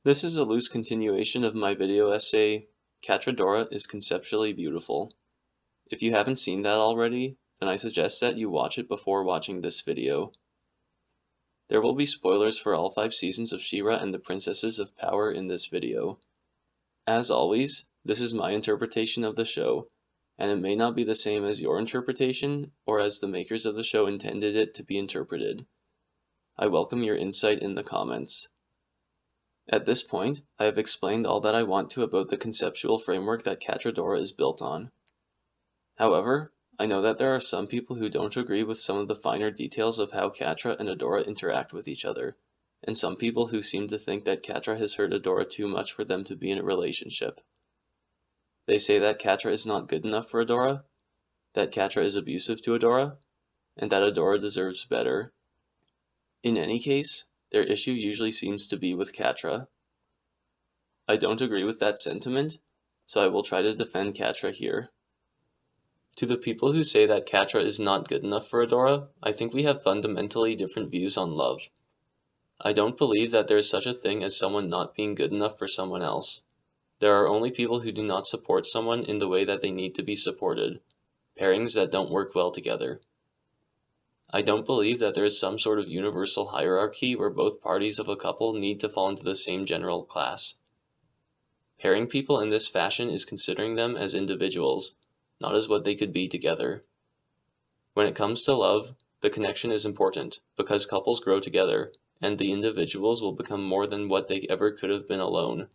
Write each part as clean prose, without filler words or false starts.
This is a loose continuation of my video essay, Catradora is conceptually beautiful. If you haven't seen that already, then I suggest that you watch it before watching this video. There will be spoilers for all 5 seasons of She-Ra and the Princesses of Power in this video. As always, this is my interpretation of the show, and it may not be the same as your interpretation, or as the makers of the show intended it to be interpreted. I welcome your insight in the comments. At this point, I have explained all that I want to about the conceptual framework that Catradora is built on. However, I know that there are some people who don't agree with some of the finer details of how Catra and Adora interact with each other, and some people who seem to think that Catra has hurt Adora too much for them to be in a relationship. They say that Catra is not good enough for Adora, that Catra is abusive to Adora, and that Adora deserves better. In any case, their issue usually seems to be with Catra. I don't agree with that sentiment, so I will try to defend Catra here. To the people who say that Catra is not good enough for Adora, I think we have fundamentally different views on love. I don't believe that there is such a thing as someone not being good enough for someone else. There are only people who do not support someone in the way that they need to be supported, pairings that don't work well together. I don't believe that there is some sort of universal hierarchy where both parties of a couple need to fall into the same general class. Pairing people in this fashion is considering them as individuals, not as what they could be together. When it comes to love, the connection is important, because couples grow together, and the individuals will become more than what they ever could have been alone.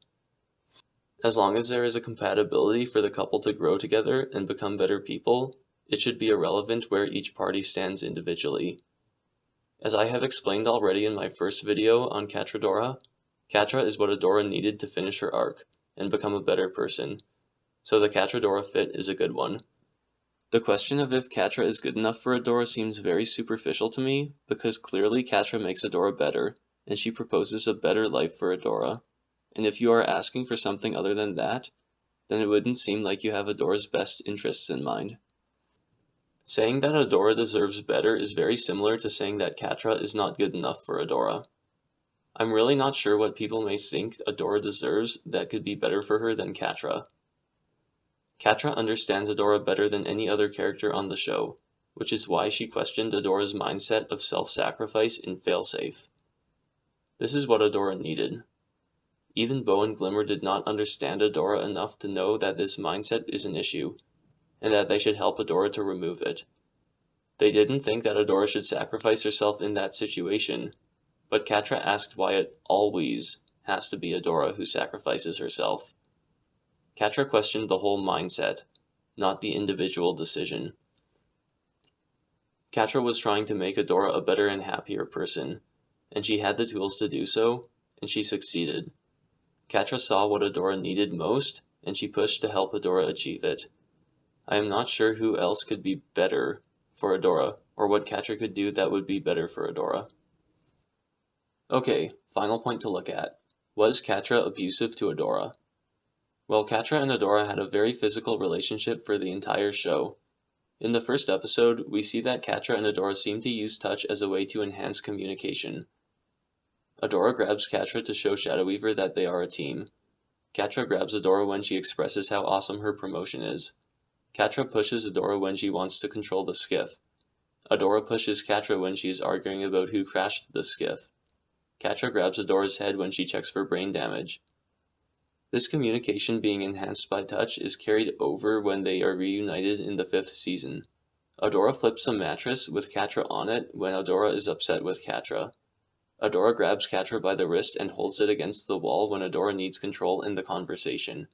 As long as there is a compatibility for the couple to grow together and become better people, it should be irrelevant where each party stands individually. As I have explained already in my first video on Catradora, Catra is what Adora needed to finish her arc and become a better person, so the Catradora fit is a good one. The question of if Catra is good enough for Adora seems very superficial to me, because clearly Catra makes Adora better, and she proposes a better life for Adora. And if you are asking for something other than that, then it wouldn't seem like you have Adora's best interests in mind. Saying that Adora deserves better is very similar to saying that Catra is not good enough for Adora. I'm really not sure what people may think Adora deserves that could be better for her than Catra. Catra understands Adora better than any other character on the show, which is why she questioned Adora's mindset of self-sacrifice in Failsafe. This is what Adora needed. Even Bow and Glimmer did not understand Adora enough to know that this mindset is an issue, and that they should help Adora to remove it. They didn't think that Adora should sacrifice herself in that situation, but Catra asked why it always has to be Adora who sacrifices herself. Catra questioned the whole mindset, not the individual decision. Catra was trying to make Adora a better and happier person, and she had the tools to do so, and she succeeded. Catra saw what Adora needed most, and she pushed to help Adora achieve it. I am not sure who else could be better for Adora, or what Catra could do that would be better for Adora. Okay, final point to look at. Was Catra abusive to Adora? Well, Catra and Adora had a very physical relationship for the entire show. In the first episode, we see that Catra and Adora seem to use touch as a way to enhance communication. Adora grabs Catra to show Shadow Weaver that they are a team. Catra grabs Adora when she expresses how awesome her promotion is. Catra pushes Adora when she wants to control the skiff. Adora pushes Catra when she is arguing about who crashed the skiff. Catra grabs Adora's head when she checks for brain damage. This communication being enhanced by touch is carried over when they are reunited in the 5th season. Adora flips a mattress with Catra on it when Adora is upset with Catra. Adora grabs Catra by the wrist and holds it against the wall when Adora needs control in the conversation.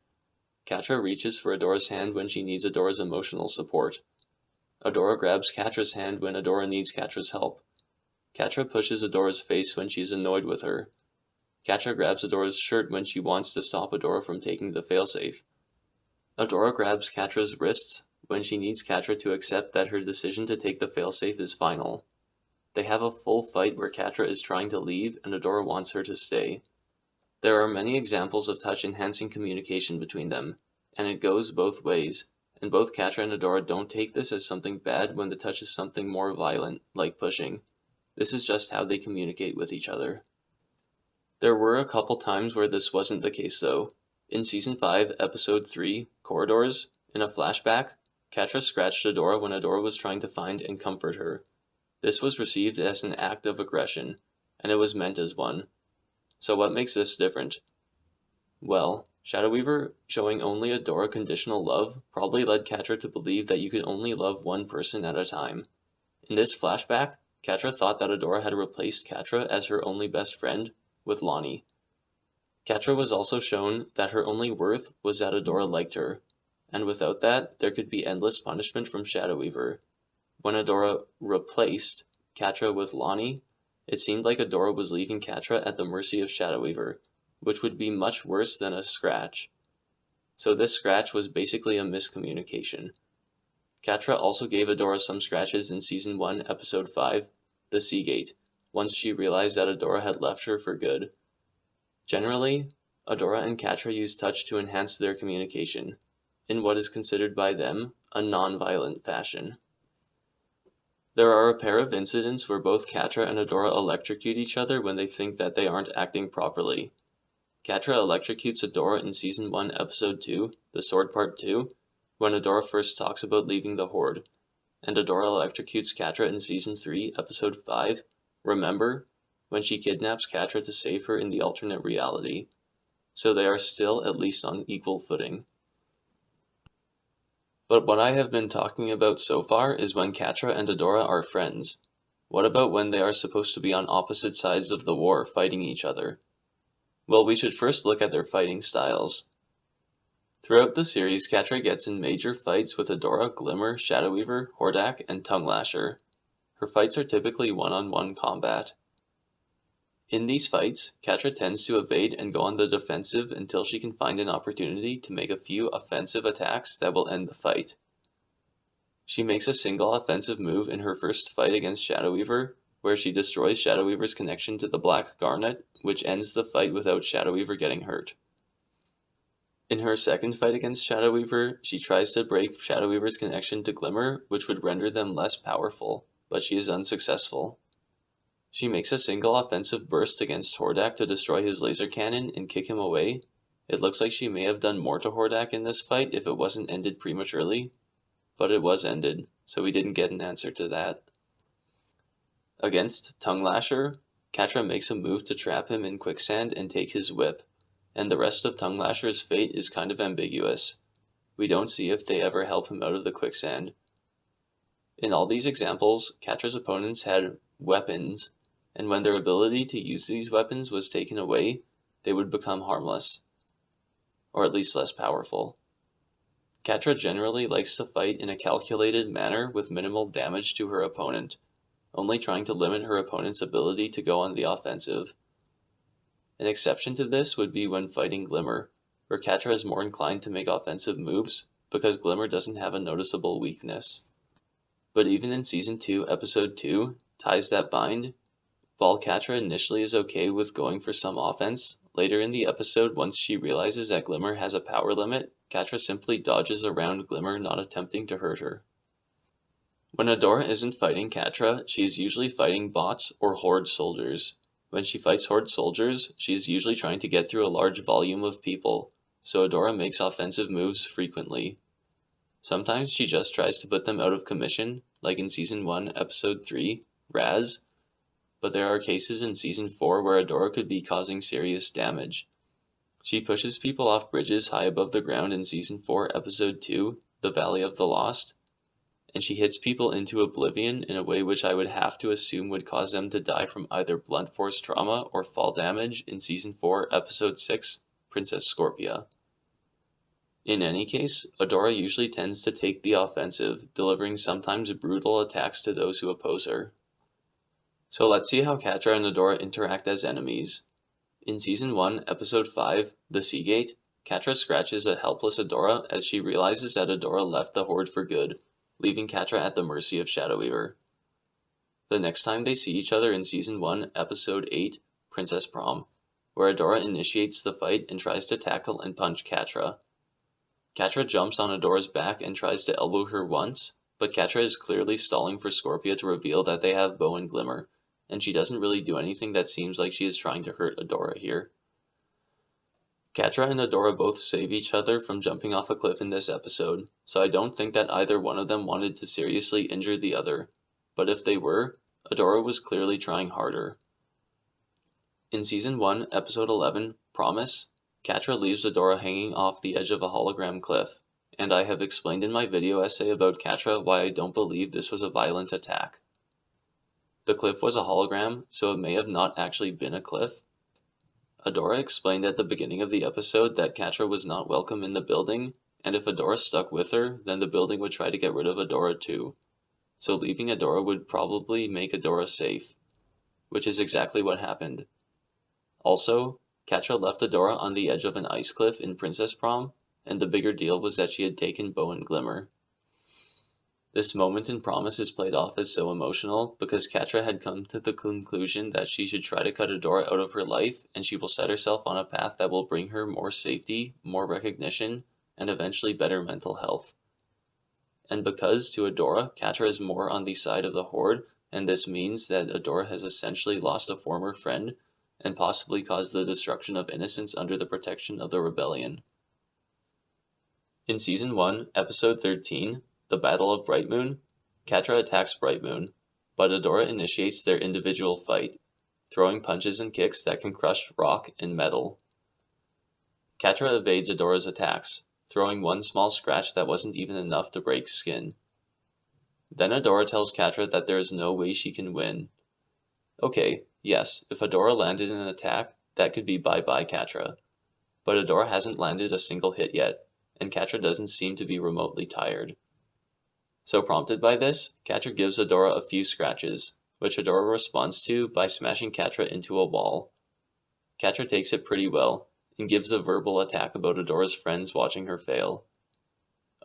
Catra reaches for Adora's hand when she needs Adora's emotional support. Adora grabs Catra's hand when Adora needs Catra's help. Catra pushes Adora's face when she is annoyed with her. Catra grabs Adora's shirt when she wants to stop Adora from taking the failsafe. Adora grabs Catra's wrists when she needs Catra to accept that her decision to take the failsafe is final. They have a full fight where Catra is trying to leave and Adora wants her to stay. There are many examples of touch enhancing communication between them, and it goes both ways, and both Catra and Adora don't take this as something bad when the touch is something more violent, like pushing. This is just how they communicate with each other. There were a couple times where this wasn't the case though. In Season 5, Episode 3, Corridors, in a flashback, Catra scratched Adora when Adora was trying to find and comfort her. This was received as an act of aggression, and it was meant as one. So what makes this different? Well, Shadow Weaver showing only Adora conditional love probably led Catra to believe that you could only love one person at a time. In this flashback, Catra thought that Adora had replaced Catra as her only best friend with Lonnie. Catra was also shown that her only worth was that Adora liked her, and without that, there could be endless punishment from Shadow Weaver. When Adora replaced Catra with Lonnie, it seemed like Adora was leaving Catra at the mercy of Shadow Weaver, which would be much worse than a scratch. So this scratch was basically a miscommunication. Catra also gave Adora some scratches in Season 1, Episode 5, The Seagate, once she realized that Adora had left her for good. Generally, Adora and Catra use touch to enhance their communication, in what is considered by them a non-violent fashion. There are a pair of incidents where both Catra and Adora electrocute each other when they think that they aren't acting properly. Catra electrocutes Adora in Season 1, Episode 2, The Sword Part 2, when Adora first talks about leaving the Horde, and Adora electrocutes Catra in Season 3, Episode 5, Remember, when she kidnaps Catra to save her in the alternate reality. So they are still at least on equal footing. But what I have been talking about so far is when Catra and Adora are friends. What about when they are supposed to be on opposite sides of the war, fighting each other? Well, we should first look at their fighting styles. Throughout the series, Catra gets in major fights with Adora, Glimmer, Shadow Weaver, Hordak, and Tongue Lasher. Her fights are typically one-on-one combat. In these fights, Catra tends to evade and go on the defensive until she can find an opportunity to make a few offensive attacks that will end the fight. She makes a single offensive move in her first fight against Shadow Weaver, where she destroys Shadow Weaver's connection to the Black Garnet, which ends the fight without Shadow Weaver getting hurt. In her second fight against Shadow Weaver, she tries to break Shadow Weaver's connection to Glimmer, which would render them less powerful, but she is unsuccessful. She makes a single offensive burst against Hordak to destroy his laser cannon and kick him away. It looks like she may have done more to Hordak in this fight if it wasn't ended prematurely, but it was ended, so we didn't get an answer to that. Against Tongue Lasher, Catra makes a move to trap him in quicksand and take his whip, and the rest of Tongue Lasher's fate is kind of ambiguous. We don't see if they ever help him out of the quicksand. In all these examples, Catra's opponents had weapons, and when their ability to use these weapons was taken away, they would become harmless, or at least less powerful. Catra generally likes to fight in a calculated manner with minimal damage to her opponent, only trying to limit her opponent's ability to go on the offensive. An exception to this would be when fighting Glimmer, where Catra is more inclined to make offensive moves, because Glimmer doesn't have a noticeable weakness. But even in Season 2, Episode 2, Ties That Bind, while Catra initially is okay with going for some offense, later in the episode, once she realizes that Glimmer has a power limit, Catra simply dodges around Glimmer, not attempting to hurt her. When Adora isn't fighting Catra, she is usually fighting bots or Horde soldiers. When she fights Horde soldiers, she is usually trying to get through a large volume of people, so Adora makes offensive moves frequently. Sometimes she just tries to put them out of commission, like in Season 1, Episode 3, Raz, but there are cases in Season 4 where Adora could be causing serious damage. She pushes people off bridges high above the ground in Season 4, Episode 2, The Valley of the Lost, and she hits people into oblivion in a way which I would have to assume would cause them to die from either blunt force trauma or fall damage in Season 4, Episode 6, Princess Scorpia. In any case, Adora usually tends to take the offensive, delivering sometimes brutal attacks to those who oppose her. So let's see how Catra and Adora interact as enemies. In Season 1, Episode 5, The Seagate, Catra scratches a helpless Adora as she realizes that Adora left the Horde for good, leaving Catra at the mercy of Shadow Weaver. The next time they see each other in Season 1, Episode 8, Princess Prom, where Adora initiates the fight and tries to tackle and punch Catra. Catra jumps on Adora's back and tries to elbow her once, but Catra is clearly stalling for Scorpia to reveal that they have Bow and Glimmer, and she doesn't really do anything that seems like she is trying to hurt Adora here. Catra and Adora both save each other from jumping off a cliff in this episode, so I don't think that either one of them wanted to seriously injure the other, but if they were, Adora was clearly trying harder. In Season 1, Episode 11, Promise, Catra leaves Adora hanging off the edge of a hologram cliff, and I have explained in my video essay about Catra why I don't believe this was a violent attack. The cliff was a hologram, so it may have not actually been a cliff. Adora explained at the beginning of the episode that Catra was not welcome in the building, and if Adora stuck with her, then the building would try to get rid of Adora too. So leaving Adora would probably make Adora safe, which is exactly what happened. Also, Catra left Adora on the edge of an ice cliff in Princess Prom, and the bigger deal was that she had taken Bow and Glimmer. This moment in Promise is played off as so emotional because Catra had come to the conclusion that she should try to cut Adora out of her life, and she will set herself on a path that will bring her more safety, more recognition, and eventually better mental health. And because, to Adora, Catra is more on the side of the Horde, and this means that Adora has essentially lost a former friend, and possibly caused the destruction of innocence under the protection of the rebellion. In Season 1, Episode 13, The Battle of Bright Moon, Catra attacks Bright Moon, but Adora initiates their individual fight, throwing punches and kicks that can crush rock and metal. Catra evades Adora's attacks, throwing one small scratch that wasn't even enough to break skin. Then Adora tells Catra that there is no way she can win. Okay, yes, if Adora landed an attack, that could be bye-bye Catra. But Adora hasn't landed a single hit yet, and Catra doesn't seem to be remotely tired. So prompted by this, Catra gives Adora a few scratches, which Adora responds to by smashing Catra into a wall. Catra takes it pretty well, and gives a verbal attack about Adora's friends watching her fail.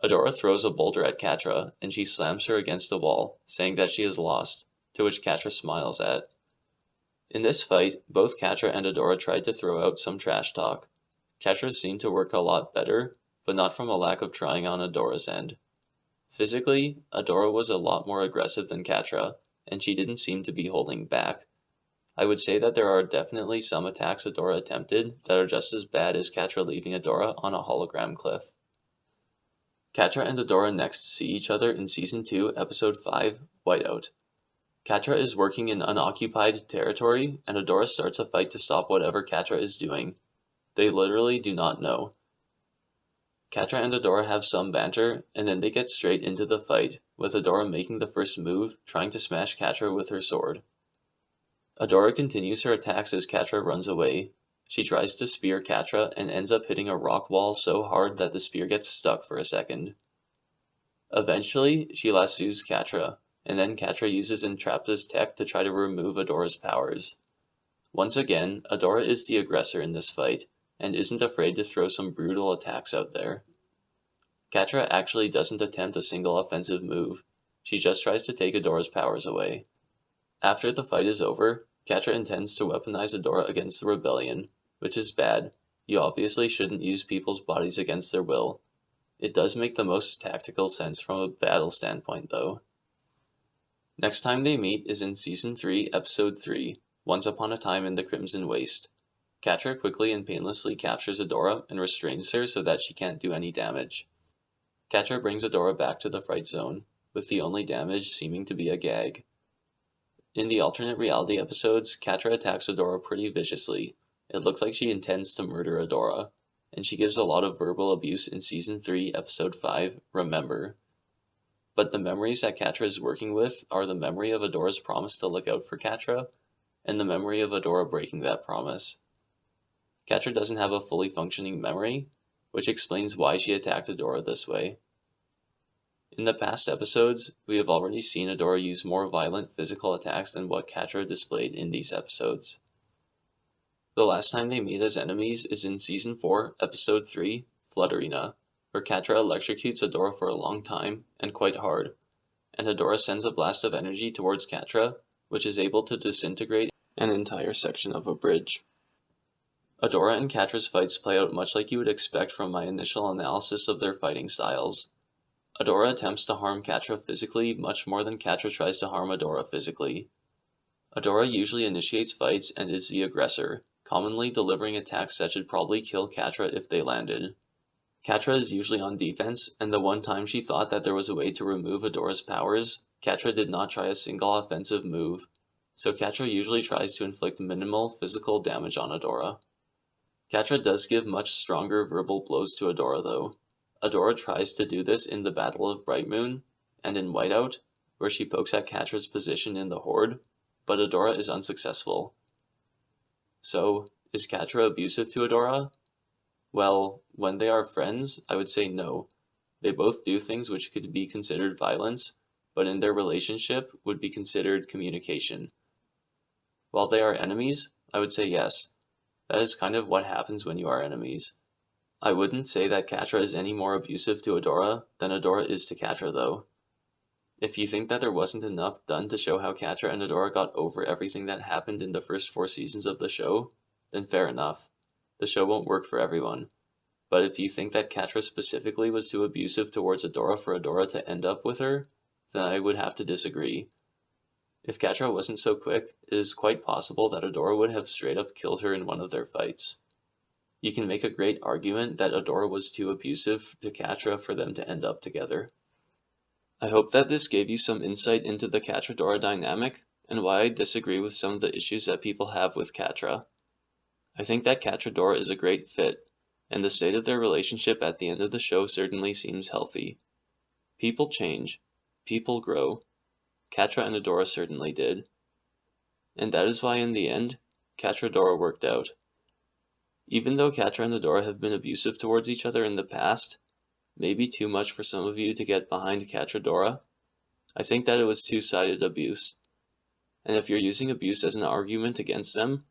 Adora throws a boulder at Catra, and she slams her against the wall, saying that she is lost, to which Catra smiles at. In this fight, both Catra and Adora tried to throw out some trash talk. Catra's seemed to work a lot better, but not from a lack of trying on Adora's end. Physically, Adora was a lot more aggressive than Catra, and she didn't seem to be holding back. I would say that there are definitely some attacks Adora attempted that are just as bad as Catra leaving Adora on a hologram cliff. Catra and Adora next see each other in Season 2, Episode 5, Whiteout. Catra is working in unoccupied territory, and Adora starts a fight to stop whatever Catra is doing. They literally do not know. Catra and Adora have some banter, and then they get straight into the fight, with Adora making the first move, trying to smash Catra with her sword. Adora continues her attacks as Catra runs away. She tries to spear Catra and ends up hitting a rock wall so hard that the spear gets stuck for a second. Eventually, she lassos Catra, and then Catra uses Entrapta's tech to try to remove Adora's powers. Once again, Adora is the aggressor in this fight, and isn't afraid to throw some brutal attacks out there. Catra actually doesn't attempt a single offensive move, she just tries to take Adora's powers away. After the fight is over, Catra intends to weaponize Adora against the rebellion, which is bad. You obviously shouldn't use people's bodies against their will. It does make the most tactical sense from a battle standpoint though. Next time they meet is in Season 3, Episode 3, Once Upon a Time in the Crimson Waste. Catra quickly and painlessly captures Adora and restrains her so that she can't do any damage. Catra brings Adora back to the Fright Zone, with the only damage seeming to be a gag. In the alternate reality episodes, Catra attacks Adora pretty viciously. It looks like she intends to murder Adora, and she gives a lot of verbal abuse in Season 3, Episode 5, Remember. But the memories that Catra is working with are the memory of Adora's promise to look out for Catra, and the memory of Adora breaking that promise. Catra doesn't have a fully functioning memory, which explains why she attacked Adora this way. In the past episodes, we have already seen Adora use more violent physical attacks than what Catra displayed in these episodes. The last time they meet as enemies is in Season 4, Episode 3, Flood Arena, where Catra electrocutes Adora for a long time, and quite hard, and Adora sends a blast of energy towards Catra, which is able to disintegrate an entire section of a bridge. Adora and Catra's fights play out much like you would expect from my initial analysis of their fighting styles. Adora attempts to harm Catra physically much more than Catra tries to harm Adora physically. Adora usually initiates fights and is the aggressor, commonly delivering attacks that should probably kill Catra if they landed. Catra is usually on defense, and the one time she thought that there was a way to remove Adora's powers, Catra did not try a single offensive move, so Catra usually tries to inflict minimal physical damage on Adora. Catra does give much stronger verbal blows to Adora though. Adora tries to do this in the Battle of Bright Moon, and in Whiteout, where she pokes at Catra's position in the Horde, but Adora is unsuccessful. So, is Catra abusive to Adora? Well, when they are friends, I would say no. They both do things which could be considered violence, but in their relationship would be considered communication. While they are enemies, I would say yes. That is kind of what happens when you are enemies. I wouldn't say that Catra is any more abusive to Adora than Adora is to Catra though. If you think that there wasn't enough done to show how Catra and Adora got over everything that happened in the first 4 seasons of the show, then fair enough. The show won't work for everyone. But if you think that Catra specifically was too abusive towards Adora for Adora to end up with her, then I would have to disagree. If Catra wasn't so quick, it is quite possible that Adora would have straight up killed her in one of their fights. You can make a great argument that Adora was too abusive to Catra for them to end up together. I hope that this gave you some insight into the Catradora dynamic, and why I disagree with some of the issues that people have with Catra. I think that Catradora is a great fit, and the state of their relationship at the end of the show certainly seems healthy. People change. People grow. Catra and Adora certainly did. And that is why in the end, Catradora worked out. Even though Catra and Adora have been abusive towards each other in the past, maybe too much for some of you to get behind Catradora, I think that it was two-sided abuse. And if you're using abuse as an argument against them,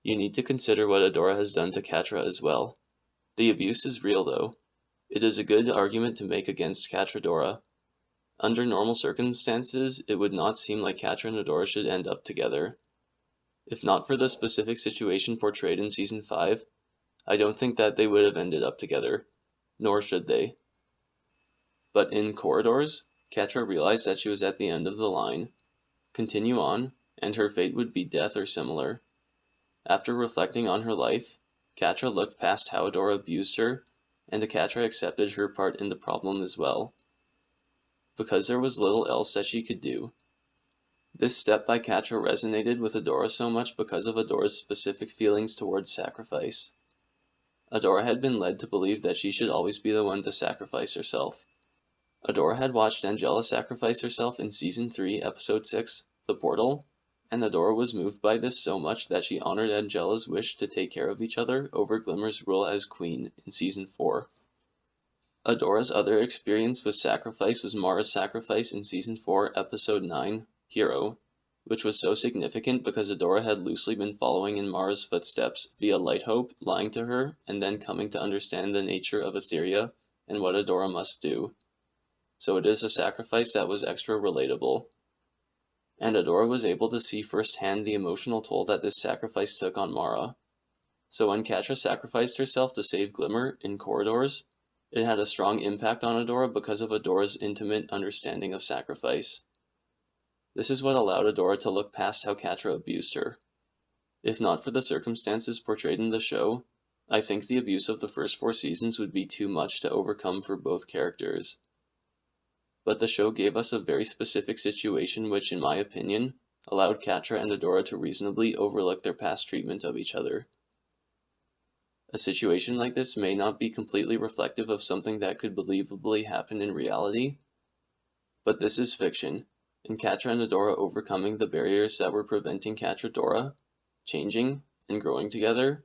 you need to consider what Adora has done to Catra as well. The abuse is real though. It is a good argument to make against Catradora. Under normal circumstances, it would not seem like Catra and Adora should end up together. If not for the specific situation portrayed in Season 5, I don't think that they would have ended up together, nor should they. But in Corridors, Catra realized that she was at the end of the line. Continue on, and her fate would be death or similar. After reflecting on her life, Catra looked past how Adora abused her, and Catra accepted her part in the problem as well, because there was little else that she could do. This step by Catra resonated with Adora so much because of Adora's specific feelings towards sacrifice. Adora had been led to believe that she should always be the one to sacrifice herself. Adora had watched Angela sacrifice herself in Season 3, Episode 6, The Portal, and Adora was moved by this so much that she honored Angela's wish to take care of each other over Glimmer's rule as queen in Season 4. Adora's other experience with sacrifice was Mara's sacrifice in Season 4, Episode 9, Hero, which was so significant because Adora had loosely been following in Mara's footsteps via Light Hope lying to her and then coming to understand the nature of Etheria and what Adora must do. So it is a sacrifice that was extra relatable. And Adora was able to see firsthand the emotional toll that this sacrifice took on Mara. So when Catra sacrificed herself to save Glimmer in Corridors, it had a strong impact on Adora because of Adora's intimate understanding of sacrifice. This is what allowed Adora to look past how Catra abused her. If not for the circumstances portrayed in the show, I think the abuse of the first 4 seasons would be too much to overcome for both characters. But the show gave us a very specific situation which, in my opinion, allowed Catra and Adora to reasonably overlook their past treatment of each other. A situation like this may not be completely reflective of something that could believably happen in reality, but this is fiction, and Catra and Adora overcoming the barriers that were preventing Catradora, changing, and growing together,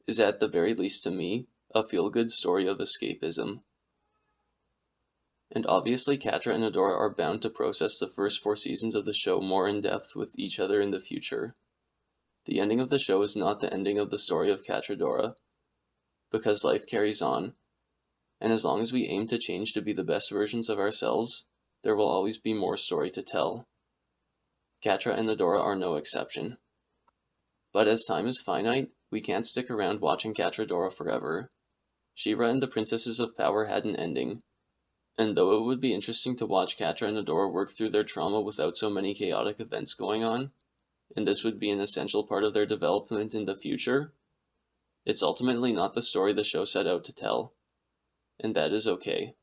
is at the very least to me, a feel-good story of escapism. And obviously Catra and Adora are bound to process the first 4 seasons of the show more in depth with each other in the future. The ending of the show is not the ending of the story of Catradora, because life carries on, and as long as we aim to change to be the best versions of ourselves, there will always be more story to tell. Catra and Adora are no exception. But as time is finite, we can't stick around watching Catradora forever. She-Ra and the Princesses of Power had an ending, and though it would be interesting to watch Catra and Adora work through their trauma without so many chaotic events going on, and this would be an essential part of their development in the future, it's ultimately not the story the show set out to tell, and that is okay.